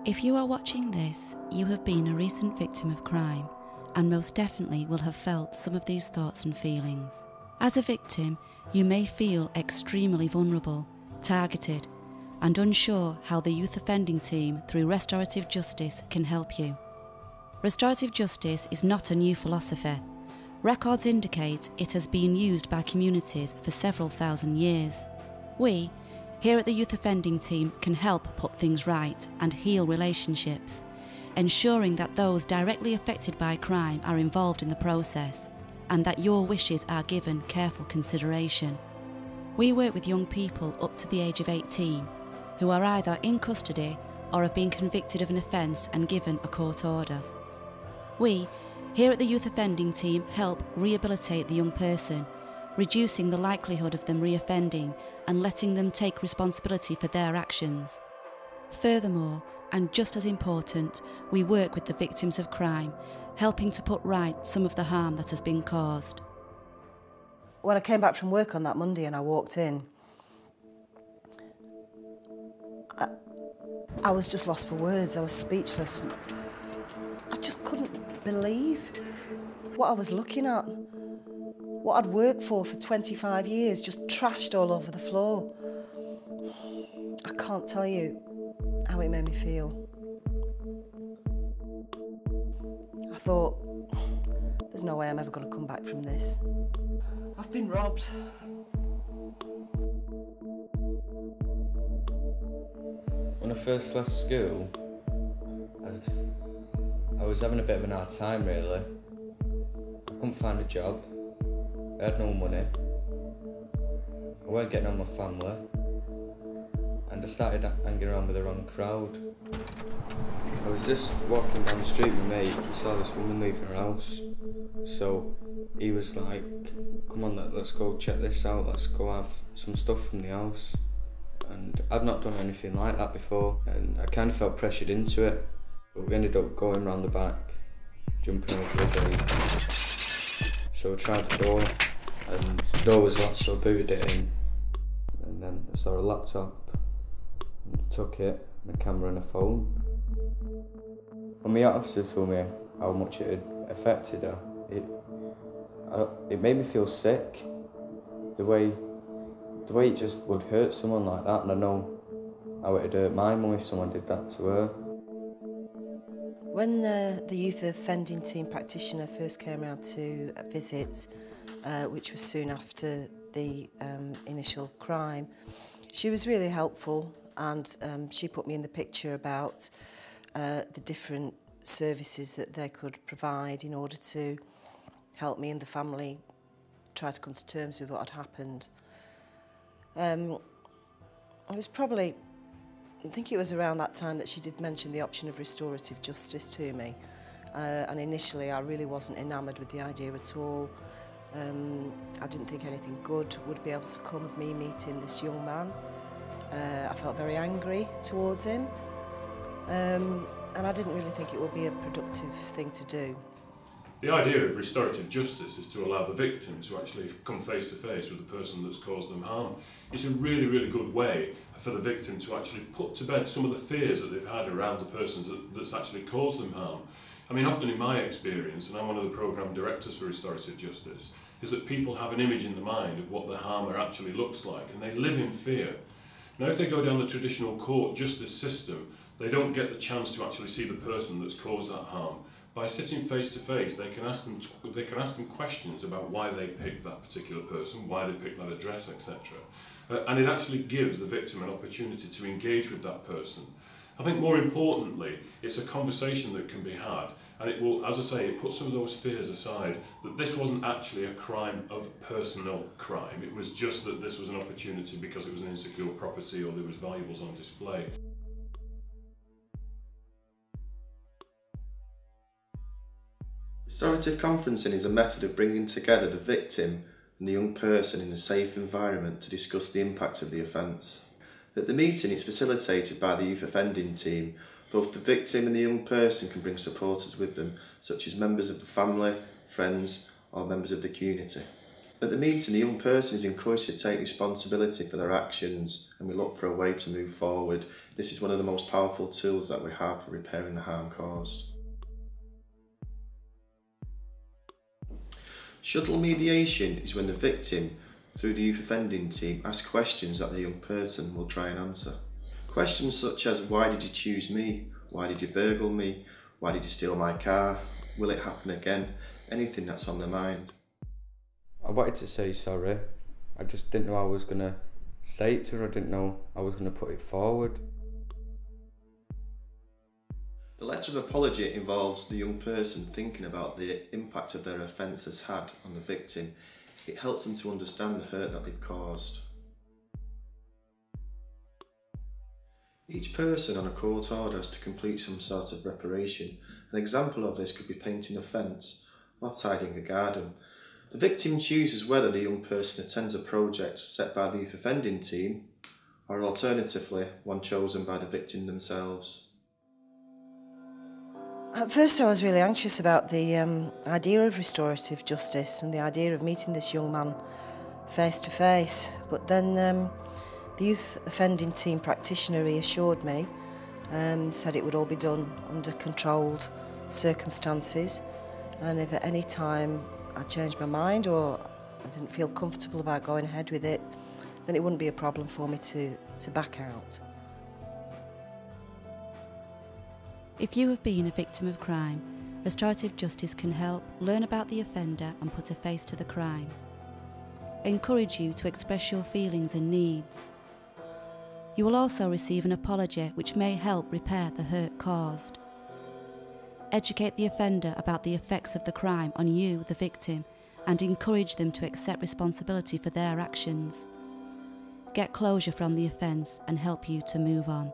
If you are watching this, you have been a recent victim of crime and most definitely will have felt some of these thoughts and feelings. As a victim, you may feel extremely vulnerable, targeted, and unsure how the Youth Offending Team through Restorative Justice can help you. Restorative Justice is not a new philosophy. Records indicate it has been used by communities for several thousand years. We, here at the Youth Offending Team, can help put things right and heal relationships, ensuring that those directly affected by crime are involved in the process and that your wishes are given careful consideration. We work with young people up to the age of 18 who are either in custody or have been convicted of an offence and given a court order. We, here at the Youth Offending Team, help rehabilitate the young person, reducing the likelihood of them reoffending and letting them take responsibility for their actions. Furthermore, and just as important, we work with the victims of crime, helping to put right some of the harm that has been caused. When I came back from work on that Monday and I walked in, I was just lost for words. I was speechless. I just couldn't believe what I was looking at. What I'd worked for 25 years, just trashed all over the floor. I can't tell you how it made me feel. I thought, there's no way I'm ever going to come back from this. I've been robbed. When I first left school, I was having a bit of an hard time really. I couldn't find a job, I had no money, I weren't getting on with my family, and I started hanging around with the wrong crowd. I was just walking down the street with my mate, I saw this woman leaving her house, so he was like, come on, let's go check this out, let's go have some stuff from the house. And I'd not done anything like that before, and I kind of felt pressured into it, but we ended up going round the back, jumping over the gate. So I tried the door, and the door was locked, so I booted it in, and then I saw a laptop, and I took it, and a camera and a phone. When my officer told me how much it had affected her, it made me feel sick, the way it just would hurt someone like that, and I know how it'd hurt my mum if someone did that to her. When the Youth Offending Team practitioner first came around to visit, which was soon after the initial crime, she was really helpful, and she put me in the picture about the different services that they could provide in order to help me and the family try to come to terms with what had happened. It was probably, I think it was around that time that she did mention the option of restorative justice to me. And initially I really wasn't enamoured with the idea at all. I didn't think anything good would be able to come of me meeting this young man. I felt very angry towards him. And I didn't really think it would be a productive thing to do. The idea of restorative justice is to allow the victim to actually come face to face with the person that's caused them harm. It's a really, really good way for the victim to actually put to bed some of the fears that they've had around the person that's actually caused them harm. I mean, often in my experience, and I'm one of the programme directors for restorative justice, is that people have an image in the mind of what the harmer actually looks like, and they live in fear. Now, if they go down the traditional court justice system, they don't get the chance to actually see the person that's caused that harm. By sitting face to face, they can ask them questions about why they picked that particular person, why they picked that address, etc. And it actually gives the victim an opportunity to engage with that person. I think more importantly, it's a conversation that can be had, and it will, as I say, it puts some of those fears aside, that this wasn't actually a crime of personal crime. It was just that this was an opportunity because it was an insecure property or there was valuables on display. Restorative conferencing is a method of bringing together the victim and the young person in a safe environment to discuss the impact of the offence. At the meeting, it's facilitated by the Youth Offending Team. Both the victim and the young person can bring supporters with them, such as members of the family, friends, or members of the community. At the meeting, the young person is encouraged to take responsibility for their actions, and we look for a way to move forward. This is one of the most powerful tools that we have for repairing the harm caused. Shuttle mediation is when the victim, through the youth offending team, asks questions that the young person will try and answer. Questions such as, why did you choose me? Why did you burgle me? Why did you steal my car? Will it happen again? Anything that's on their mind. I wanted to say sorry. I just didn't know I was going to say it to her. I didn't know I was going to put it forward. The letter of apology involves the young person thinking about the impact of their offence has had on the victim. It helps them to understand the hurt that they've caused. Each person on a court order has to complete some sort of reparation. An example of this could be painting a fence or tidying a garden. The victim chooses whether the young person attends a project set by the youth offending team, or alternatively, one chosen by the victim themselves. At first I was really anxious about the idea of restorative justice and the idea of meeting this young man face to face, but then the youth offending team practitioner reassured me, said it would all be done under controlled circumstances, and if at any time I changed my mind or I didn't feel comfortable about going ahead with it, then it wouldn't be a problem for me to back out. If you have been a victim of crime, Restorative Justice can help learn about the offender and put a face to the crime. Encourage you to express your feelings and needs. You will also receive an apology which may help repair the hurt caused. Educate the offender about the effects of the crime on you, the victim, and encourage them to accept responsibility for their actions. Get closure from the offence and help you to move on.